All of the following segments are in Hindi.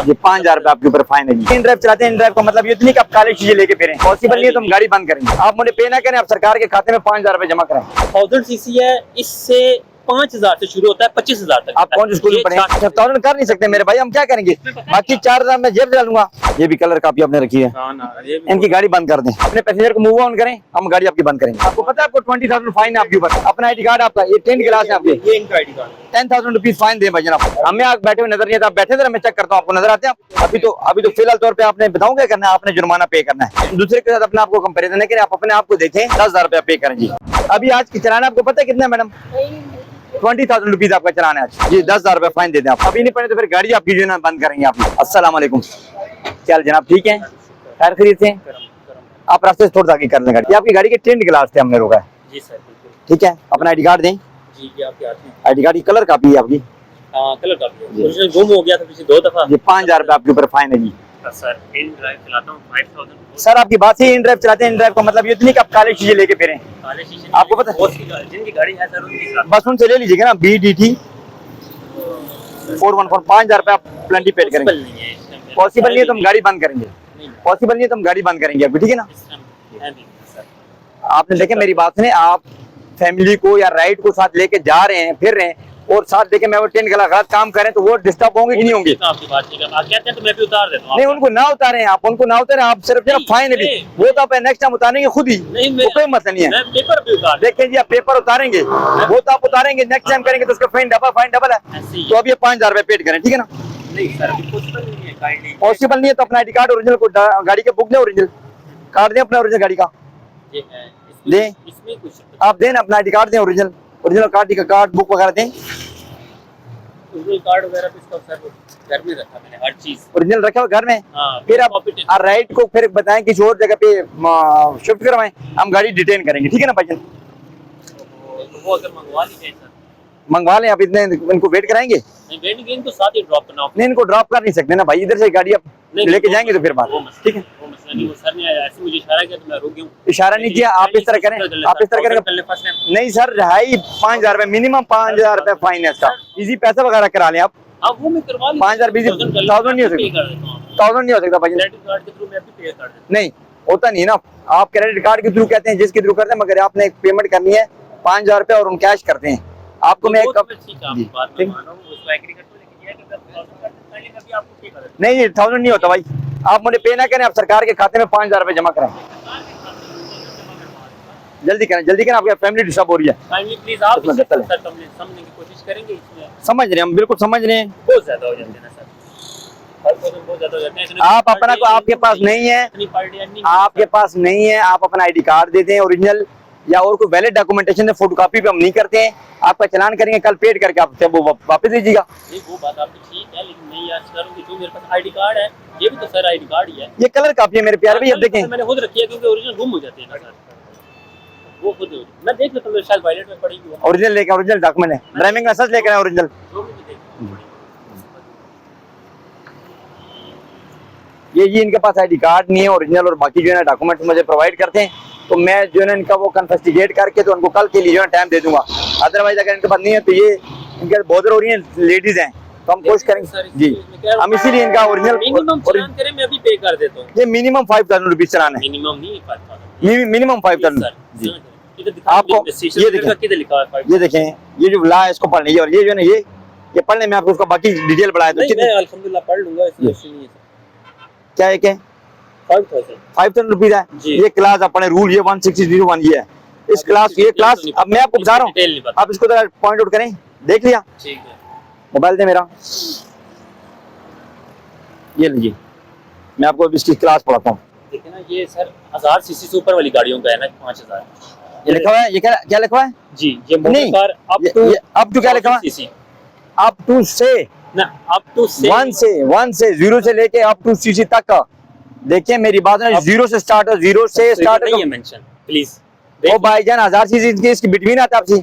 ये 5000 रुपए आपके ऊपर फाइन है जी। इन ड्राइव चलाते हैं, इन ड्राइव का मतलब ये तो नहीं कि आप काले शीशे लेके फिरें, पॉसिबल नहीं है, तो हम गाड़ी बंद करेंगे। आप मुझे पे ना करें, आप सरकार के खाते में 5000 रुपए जमा कराएं। 1000 सीसी है, इससे 5000 से शुरू होता है 25000 तक। आप कौन सी स्कूल में पढ़े? 1000 कर नहीं सकते मेरे भाई, हम क्या करेंगे? बाकी 4000 में जेब डालूंगा। ये भी कलर कापी आपने रखी है, इनकी गाड़ी बंद कर दें। अपने पैसेंजर को मूव ऑन करें, हम गाड़ी आपकी बंद करेंगे। आपको पता है आपको 20,000 फाइन है आपके ऊपर। अपना ID कार्ड आपका, ये 10th क्लास है आपके, ये इनका ID कार्ड 10,000 रुपीज फाइन दें भाई जनाब। हमें आप बैठे हुए नजर नहीं आता, आप बैठे थे, मैं चेक करता हूँ आपको नजर आते हैं आप? अभी तो फिलहाल तौर पे आपने बताऊं क्या करना है, आपने जुर्माना पे करना है। दूसरे के साथ अपने आपको कंपेरिजन नहीं करें, आप अपने आप को देखें। 10,000 रुपया पे करें जी। अभी आज की चलाना आपको पता है कितना है मैडम? 20,000 रुपीज आपका चलाना है जी। 10,000 रुपया फाइन दे दें आप। अभी नहीं पड़े तो फिर गाड़ी आपकी जो है ना बंद करेंगे आप। अस्सलाम वालेकुम, क्या जनाब, ठीक है? खैर खरीद से आप रास्ते से थोड़ा आगे कर लें गाड़ी। आपकी गाड़ी के 10th क्लास थे, हमने रोका है जी सर, बिल्कुल ठीक है। अपना ID कार्ड दें जी। ये आपके हाथ में ID कार्ड की कलर कापी है आपकी? हाँ, कलर कापी है, उसमें गुम हो गया था पिछले 2 दफा। ये 5000 रुपया आपके ऊपर फाइन है जी। सर इन ड्राइव चलाता हूँ 5000। सर आपकी बात ही इन ड्राइव चलाते हैं, इन ड्राइव का मतलब ये तो नहीं कि आप काले शीशे लेके फिरें, काले शीशे आपको पता है? जिनकी गाड़ी है सर उनकी साथ बस उनसे ले लीजिएगा ना, BDT 414, 5000 रुपया आप प्लेंटी पेड करेंगे। पॉसिबल नहीं है तो हम गाड़ी बंद करेंगे, पॉसिबल नहीं है तो हम गाड़ी बंद करेंगे आपकी, ठीक है ना? आपने देखे मेरी बात सुने, आप फैमिली को या राइड को साथ लेके जा रहे हैं, फिर रहे हैं, और साथ देखे मैं वो 10 गलत काम करें तो वो डिस्टर्ब होंगे कि नहीं होंगे? आपकी बात ठीक है, आप कहते हैं तो मैं भी उतार देता हूं। नहीं, उनको ना उतारें, आप उनको ना उतारें, आप सिर्फ जरा फाइन है, वो तो आप नेक्स्ट टाइम उतारेंगे खुद ही, तो कोई मसला नहीं है। मैं पेपर भी उतार देखें जी, आप पेपर उतारेंगे, वो तो आप उतारेंगे, नेक्स्ट टाइम करेंगे तो उसका फाइन डबल है। तो अब ये 5000 रुपए पेड करें, ठीक है ना? नहीं सर, पॉसिबल नहीं है, काइंडली पॉसिबल नहीं है तो अपना ID कार्ड ओरिजिनल को गाड़ी के बुक दें, ओरिजिनल कार्ड दें अपना, ओरिजिनल गाड़ी का दें, इसमें कुछ आप दें अपना ID कार्ड दें, ओरिजिनल कार्ड बुक वगैरह दें। कार्ड वगैरह तो इसका सर घर में रखा मैंने, हर चीज ओरिजिनल रखा हुआ घर में। हाँ, फिर आप राइड को फिर बताएं किसी और जगह पे शिफ्ट करवाएं, हम गाड़ी डिटेन करेंगे, ठीक है ना भाईजान? तो वो अगर मंगवा लीजिए सर। मंगवा लें आप, इतने इनको वेट कराएंगे? नहीं, वेट नहीं, इनको साथ ही ड्रॉप करना। नहीं, इनको ड्रॉप कर नहीं सकते ना भाई, इधर से गाड़ी आप लेके जाएंगे तो फिर बात, ठीक है? वो मसला नहीं, वो सर ने ऐसे मुझे इशारा किया तो मैं रुक गया। इशारा नहीं किया, आप इस तरह करें, आप इस तरह करें। नहीं सर, 5000 रुपए मिनिमम, 5000 रुपए फाइन है इसका। इजी पैसा वगैरह करा लें आप। अब वो मैं करवा लूं। 5000 1000 नहीं हो सकता, 1000 नहीं हो सकता भाई। क्रेडिट कार्ड के थ्रू मैं भी पे कर देता हूं। नहीं होता नहीं है ना, आप क्रेडिट कार्ड के थ्रू कहते हैं, जिसके थ्रू करते हैं, मगर आपने एक पेमेंट करनी है 5000 रुपए और उन कैश करते हैं आपको। मैं नहीं, 1000 नहीं होता भाई, आप मुझे पे ना करें, आप सरकार के खाते में 5000 रुपए जमा कराएं। जल्दी करें, आपकी फैमिली डिस्टर्ब हो रही है। प्लीज आप समझने की कोशिश करेंगे इसमें। समझ रहे हैं हम, बिल्कुल समझ रहे हैं। बहुत ज्यादा हो जाते हैं ना सर, बहुत ज्यादा हो जाते हैं। आप अपना को, आपके पास नहीं है, आपके पास नहीं है, आप अपना ID कार्ड दे दें ओरिजिनल, या और कोई वैलिड डॉक्यूमेंटेशन है, फोटोकॉपी पे हम नहीं करते हैं। आपका चालान करेंगे, कल पेड करके आप वो वापस दीजिएगा। वो बात आपकी ठीक है, लेकिन नहीं यार सर, जो मेरे पास ID कार्ड है, ये भी तो सर ID कार्ड ही है। ये कलर कापी है मेरे प्यारे भाई, अब देखें। मैंने खुद रखी है क्योंकि ओरिजिनल गुम हो जाते हैं ना सर, वो खुद मैं देख लेता हूं, शायद वायलेट में पड़ी हुई। ओरिजिनल लेकर, ओरिजिनल डॉक्यूमेंट है, ड्राइविंग लाइसेंस लेकर आए ओरिजिनल। ये जी इनके पास ID कार्ड नहीं है ओरिजिनल, और बाकी जो है ना डॉक्यूमेंट मुझे प्रोवाइड करते हैं, तो मैं जो है ना इनका वो कन्फेस्टिगेट करके तो उनको कल के लिए जो है टाइम दे दूंगा। अदरवाइज अगर इनके पास नहीं है तो ये इनके बॉदर हो रही है, लेडीज हैं, तो हम कोशिश करेंगे जी, हम इसीलिए इनका ओरिजिनल मिनिमम चलान करें, मैं अभी पे कर देता हूँ। ये मिनिमम 5000 रुपीज चलाना है, मिनिमम नहीं 5000, मिनिमम 5000 जी। आपको ये देखें, ये जो ला है इसको पढ़ लीजिए, और ये जो है ना ये पढ़ने में आपको उसका बाकी डिटेल बढ़ाया तो मैं अल्हम्दुलिल्लाह पढ़ लूंगा, इसमें इशू नहीं है। क्या है, 5000 रुपीज है ये क्लास अपने रूल, ये 1601 ये है इस क्लास, ये क्लास। अब मैं आपको बता रहा हूँ, आप इसको जरा पॉइंट आउट करें, देख लिया? ठीक है, मोबाइल दे मेरा, ये लीजिए, मैं आपको इसकी क्लास पढ़ाता हूँ। देखिए ना, ये सर 1000 सीसी से ऊपर वाली गाड़ियों का है ना, 5000 ये लिखा हुआ है, ये क्या लिखा हुआ है जी? ये मोटर कार अप टू क्या लिखा हुआ है? अप टू से ना, अप टू से 1 से 0 से लेके अप टू सीसी तक का। देखिए मेरी बात है, 0 से स्टार्ट हो, 0 से स्टार्ट नहीं है मेंशन, प्लीज। ओ भाईजान, 1000 सीसी इसकी बिटवीन आता है आपसी?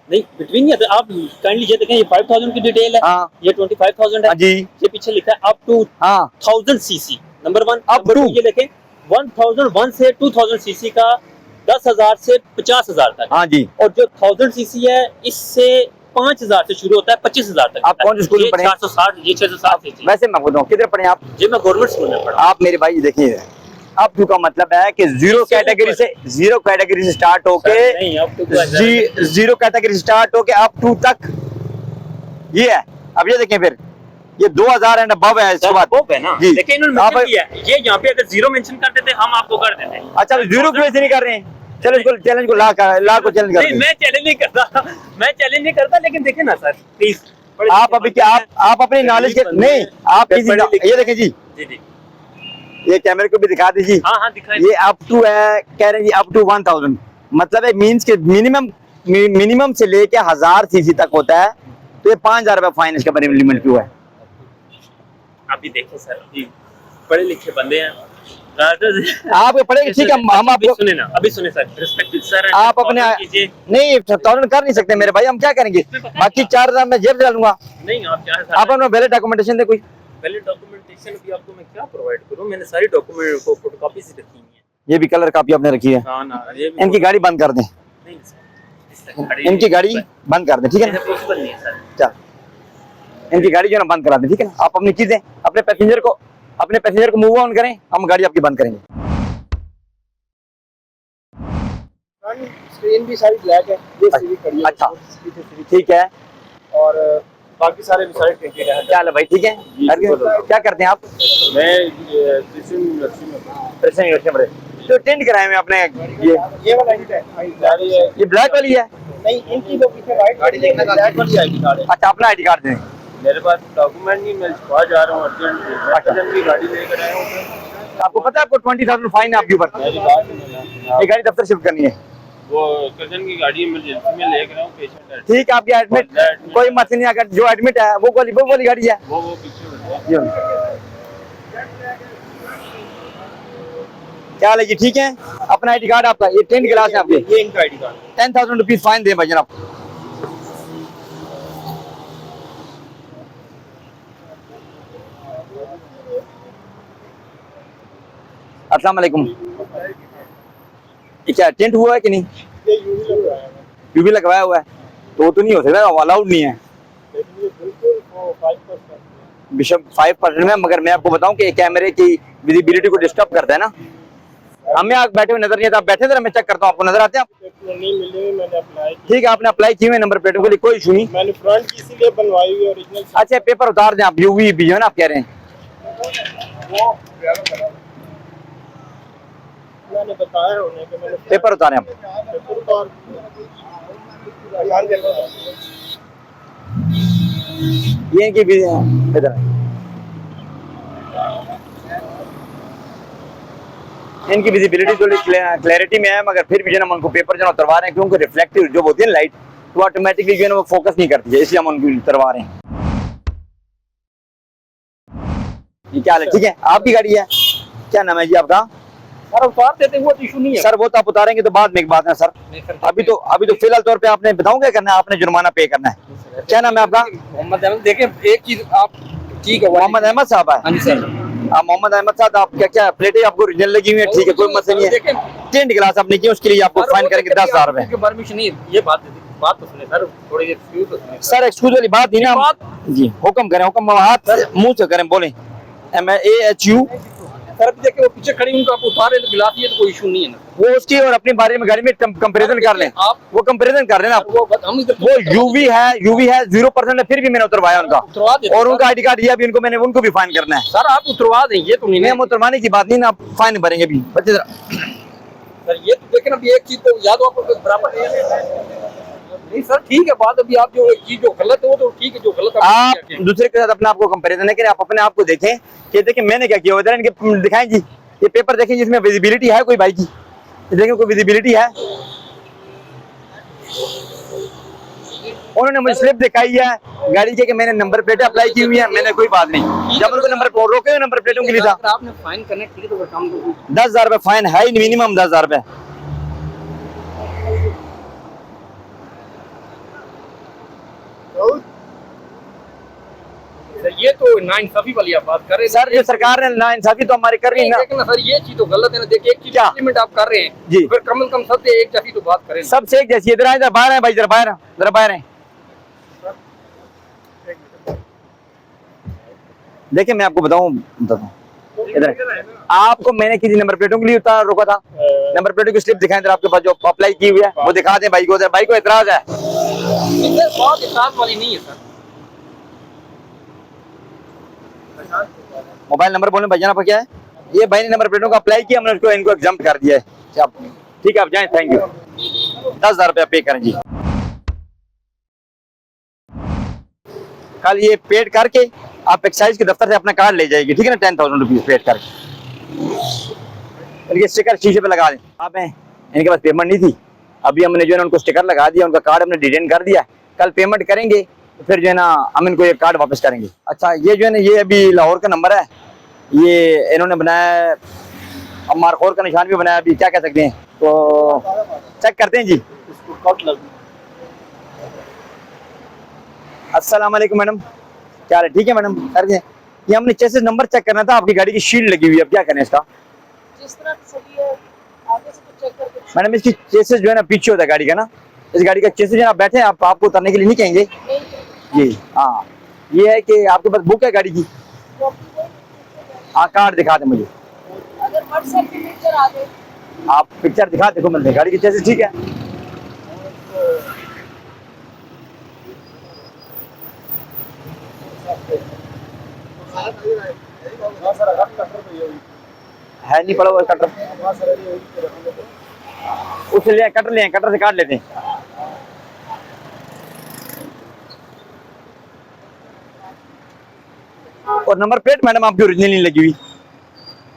नहीं, बिटवीन नहीं आता। आप काइंडली ये देखें, ये 5000 की डिटेल है। हाँ, ये 25000 है जी। ये पीछे लिखा है up to 1000 CC, number 1। Up to ये देखें 1001 से 2000 सीसी का 10,000 से 50,000 तक। हाँ जी। और जो 1000 सीसी है, इससे 5000 से शुरू होता है 25,000 तक। आप कौन से स्कूल में पढ़े? 460, ये 660। वैसे मैं बताऊँ किधर पढ़े आप? जी मैं गवर्नमेंट स्कूल में पढ़ा। आप मेरे भाई देखिए, अप टू का मतलब है कि जीरो कैटेगरी से स्टार्ट होके जीरो कैटेगरी से स्टार्ट होके अप टू तक ये है। अब ये देखें फिर ये 2000 एंड अबव है इसके बाद है ना। जी। लेकिन इन्होंने आप मेंशन किया है, ये यहाँ पे अगर जीरो मेंशन कर देते हम आपको कर देते। अच्छा जीरो क्यों ऐसे नहीं कर रहे हैं? चलो इसको चैलेंज को ला को चैलेंज कर नहीं दें। मैं चैलेंज नहीं करता लेकिन देखे ना सर प्लीज। आप अभी क्या आप अपनी नॉलेज के नहीं आप किसी ये देखें जी, जी ये कैमरे को भी दिखा दीजिए। हाँ दिखाई। ये अप टू है, कह रहे हैं जी अप टू 1000, मतलब है मींस के मिनिमम से लेके 1000 सीसी तक होता है। तो ये 5000 रुपए फाइन इसका बड़ी लिमिट क्यों है? अभी देखें सर जी पढ़े लिखे बंदे हैं आप पढ़ेंगे ठीक है, हम आपको सुने ना अभी सुने सर रिस्पेक्टेड सर आप अपने नहीं 57 कर नहीं सकते मेरे भाई, हम क्या करेंगे? बाकी 4000 मैं जेब डालूंगा। नहीं आप क्या आप अपना वैलिड डॉक्यूमेंटेशन दे कोई। पहले डॉक्यूमेंटेशन भी आपको मैं क्या प्रोवाइड करूं? मैंने सारी डॉक्यूमेंट को फोटोकॉपी से रखी है। ये भी कलर कॉपी आपने रखी है। हां ना ये भी इनकी गाड़ी बंद कर दें, नहीं सर इनकी गाड़ी बंद कर दें ठीक है ना? पॉसिबल नहीं है सर। चल इनकी गाड़ी जो ना बंद करा दें ठीक है ना? आप अपनी चीजें अपने पैसेंजर को मूव ऑन करें, हम गाड़ी आपकी बंद करेंगे। स्क्रीन भी सारी ब्लैक है, ये सिविक खड़ी है। अच्छा ठीक है, और बाकी सारे भी सारे टिकट है। क्या हाल है भाई? ठीक है। क्या करते हैं आप? मैं कृष्ण यूनिवर्सिटी में प्रेसिडेंट यूनिवर्सिटी तो टेंट कराए हैं आपने ये वाला गाड़ी है, ये ब्लैक वाली है? नहीं इनकी जो पीछे व्हाइट गाड़ी देखना ब्लैक वाली आईडी कार्ड है। अच्छा अपना आईडी कार्ड दें। मेरे पास डॉक्यूमेंट नहीं, मैं छुपा जा रहा हूँ अर्जेंट की गाड़ी लेकर आया हूँ। आपको पता है आपको 20,000 फाइन है आपके ऊपर? मेरी बात नहीं, ये गाड़ी दफ्तर शिफ्ट करनी है। वो कजन की गाड़ी इमरजेंसी में लेकर आया हूँ, पेशेंट है। ठीक है आपकी एडमिट कोई मत नहीं, अगर जो एडमिट है वो वाली गाड़ी है। वो पीछे क्या हाल है जी? ठीक है, अपना आईडी कार्ड आपका, ये 10th क्लास है आपके, ये इनका ID card. 10,000 rupees fine they भाई जनाब। अस्सलाम वालेकुम। ये क्या टेंट हुआ है कि नहीं? ये यूवी लगवाया है, यूवी लगवाया हुआ है तो वो तो नहीं हो सकता, अलाउड नहीं है। लेकिन ये बिल्कुल 5% बिशप 5% में, मगर मैं आपको बताऊं कि कैमरे की विजिबिलिटी को डिस्टर्ब करता है ना। हमें आप बैठे हुए नजर नहीं आता, आप बैठे थे मैं चेक करता हूँ, आपको नजर आते हैं आप? नहीं मिले, मैंने अप्लाई ठीक है, आपने अप्लाई किए हुए नंबर प्लेटों के लिए, कोई इशू नहीं। मैंने फ्रंट की इसीलिए बनवाई हुई ओरिजिनल। अच्छा पेपर उतार दें आप, यूवी भी है ना आप कह रहे हैं? मैंने बताया उन्हें कि मैंने पेपर उतारें आप। पेपर उतार ये इनकी इधर इनकी विजिबिलिटी थोड़ी क्लैरिटी में है, मगर फिर भी जो ना उनको पेपर जो ना उतरवा रहे हैं, क्योंकि रिफ्लेक्टिव जो होती है लाइट तो ऑटोमेटिकली जो है ना वो फोकस नहीं करती है, इसलिए हम उनको उतरवा रहे हैं। ये क्या हाल है? ठीक है, आपकी गाड़ी है, क्या नाम है जी आपका? सर उतार देते वो इशू नहीं है सर वो तो आप उतारेंगे तो बाद में एक बात है सर, अभी तो फिलहाल तौर पे आपने बताऊं क्या करना है, आपने जुर्माना पे करना है। क्या नाम है आपका? मोहम्मद अहमद। देखें एक चीज आप ठीक है, मोहम्मद अहमद साहब है? हाँ जी सर। आप मोहम्मद अहमद साहब, आप क्या प्लेटें आपको ओरिजिनल लगी हुई है? ठीक है, कोई मसला नहीं है। 10th क्लास आपने की, उसके लिए आपको फाइन करेंगे 10,000 रुपए। परमिशन नहीं, ये बात तो सुने सर, थोड़ी देर एक्सक्यूज तो सुने सर एक्सक्यूज वाली बात नहीं ना जी, हुक्म करें, हुक्म हाथ मुंह से करें, बोलें MAHU। सर अभी देखिए वो पीछे खड़ी उनको आप उतारे तो गिला दिए तो कोई इशू नहीं है ना। वो उसकी और अपने बारे में गाड़ी में कंपैरिजन कर लें, आप वो कंपैरिजन कर लें ना आप। हम इधर वो यूवी है 0% है, फिर भी मैंने उतरवाया उनका, उतरवा देते और उनका आईडी कार्ड दिया भी उनको मैंने, उनको भी फाइन करना है। सर। आप उतरवा दें, ये तो नहीं नहीं हम उतरवाने की बात नहीं ना, आप फाइन भरेंगे भी बच्चे जरा। सर। ये तो देखें अभी एक चीज तो याद हो आपको बराबर नहीं सर, ठीक है बात अभी आप जो एक चीज जो गलत है वो तो ठीक है, जो गलत आप दूसरे के साथ अपने आप को कंपैरिजन नहीं करें, आप अपने आप को देखें कि देखिए मैंने क्या किया हुआ है। इनके दिखाएं जी, ये पेपर देखें जिसमें विजिबिलिटी है कोई भाई की, देखें कोई विजिबिलिटी है। उन्होंने मुझे स्लिप दिखाई है गाड़ी के कि मैंने नंबर प्लेटें अप्लाई की हुई है, मैंने कोई बात नहीं, जब उनको नंबर रोके हुए नंबर प्लेटों के लिए था। आपने फाइन करना ठीक है तो काम 10,000 रुपए फाइन है, मिनिमम 10,000 रुपए। ये तो नाइंसाफी वाली आप बात कर रहे हैं सर जो सरकार ने नाइंसाफी तो हमारी कर रही है ना। लेकिन सर ये चीज तो गलत है ना। देखिए एक चीज क्या? इम्प्लीमेंट आप कर रहे हैं जी। फिर कम से कम सबसे एक जैसी तो बात करें। सबसे एक जैसी, इधर आए, इधर बाहर है भाई, इधर बाहर है, इधर बाहर है। देखिए मैं आपको बताता हूँ इधर, आपको मैंने किसी नंबर प्लेटों के लिए रोका था, नंबर प्लेटों की स्लिप दिखाएं इधर आपके पास जो अप्लाई की हुई है वो दिखा दें भाई को। भाई को एतराज है? सर बहुत इतराज वाली नहीं है सर। मोबाइल नंबर बोलने भाईजान आपका क्या है? ये भाई ने नंबर प्लेटों का अप्लाई किया, हमने उसको इनको एग्जाम कर दिया है। आप ठीक है, आप जाएं, थैंक यू। 10,000 रुपया पे करें जी। कल ये पेड करके आप एक्साइज के दफ्तर से अपना कार्ड ले जाएगी, ठीक है ना? 10,000 रुपीज पेड करके ये स्टिकर शीशे पे लगा दें। आप हैं, इनके पास पेमेंट नहीं थी, अभी हमने जो है ना उनको स्टिकर लगा दिया, उनका कार्ड हमने डिटेन कर दिया। कल पेमेंट करेंगे तो फिर जो है ना हम इनको ये कार्ड वापस करेंगे। अच्छा ये जो है ना ये अभी लाहौर का नंबर है, ये इन्होंने बनाया है, अब मारखोर का निशान भी बनाया, अभी क्या कह सकते हैं, तो चेक करते हैं जी। अस्सलाम वालेकुम मैडम, क्या हाल है? ठीक है मैडम, कर ये हमने चेसिस नंबर चेक करना था, आपकी गाड़ी की शील्ड लगी हुई है, अब क्या करें इसका? जिस तरह सही है आगे से कुछ चेक करके मैडम इसकी चेसिस जो है ना पीछे होता है गाड़ी का ना, इस गाड़ी का चेसिस आप बैठे हैं, आपको उतरने के लिए नहीं कहेंगे जी। हाँ ये है कि आपके पास बुक है गाड़ी की? हाँ कार्ड दिखा दें मुझे, अगर व्हाट्सएप पे पिक्चर आ गए आप पिक्चर दिखा देखो मिलते गाड़ी की चेसिस ठीक है। है नहीं पड़ा हुआ कटर, उसे ले कटर से काट लेते हैं। और नंबर प्लेट मैडम आपकी ओरिजिनल नहीं लगी हुई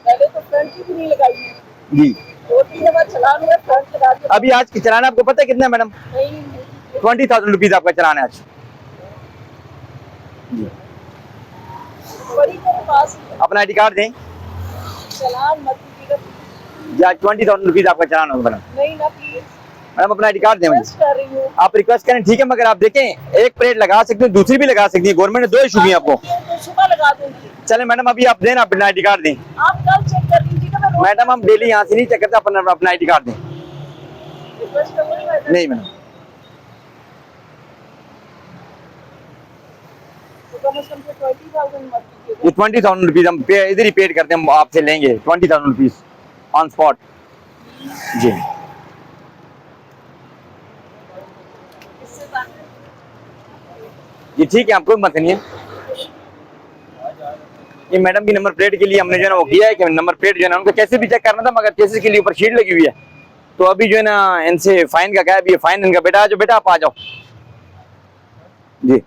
पहले तो फ्रंट की भी नहीं लगाई है। जी। 2-3 बार चलान हुआ फ्रंट लगा दिया। अभी आज की चलान आपको पता है कितना है मैडम? नहीं 20,000 रुपीज आपका चलान है आज जी। बड़ी मेरे पास अपना आईडी कार्ड दें चलान मत कीजिएगा। जी, आज 20,000 रुपीज आपका चलान होगा मैडम। नहीं ना प्लीज मैडम अपना आईडी कार्ड दें मुझे। रिक्वेस्ट कर रही हूँ। आप रिक्वेस्ट करें ठीक है, मगर आप देखें एक प्लेट लगा सकते हैं, दूसरी भी लगा सकती है, गवर्नमेंट ने 2 इशू की आपको। तो सुबह लगा दूंगी। चले मैडम अभी आप दें ना अपना आईडी कार्ड दें। आप कल चेक कर लीजिएगा। मैं रोज मैडम हम डेली यहाँ से नहीं चेक करते, अपना आईडी कार्ड दें। रिक्वेस्ट करूंगी मैडम। नहीं मैडम तो कम से कम 20,000 मत कीजिएगा। ये 20,000 रुपीज हम इधर ही पेड करते हैं, हम आपसे लेंगे 20,000 रुपीज ऑन स्पॉट जी। इससे ज्यादा जी ठीक है, आपको मत नहीं है। ये मैडम की नंबर प्लेट के लिए हमने जो है ना वो किया है कि नंबर प्लेट जो है ना उनको कैसे भी चेक करना था, मगर केसेस के लिए ऊपर शीट लगी हुई है, तो अभी जो है ना इनसे फाइन का क्या है, अभी ये फाइन इनका बेटा जो बेटा आप आ जाओ जी।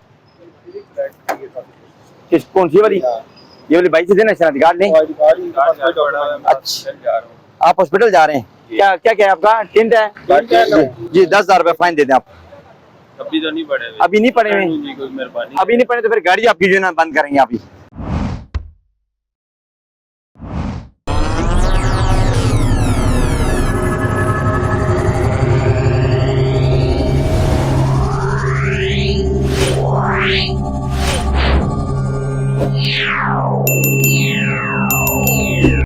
किस कौन सी वाली? ये वाली भाई से देना शनाख्ती कार्ड नहीं। अच्छा आप हॉस्पिटल जा रहे हैं, क्या क्या क्या है आपका? टिंट है जी। 10,000 रुपये फाइन दे दें आप। अभी तो नहीं पड़े, अभी नहीं पड़े हुए, कोई मेहरबानी। अभी नहीं पड़े तो फिर गाड़ी आपकी जो है ना बंद करेंगे आप ही।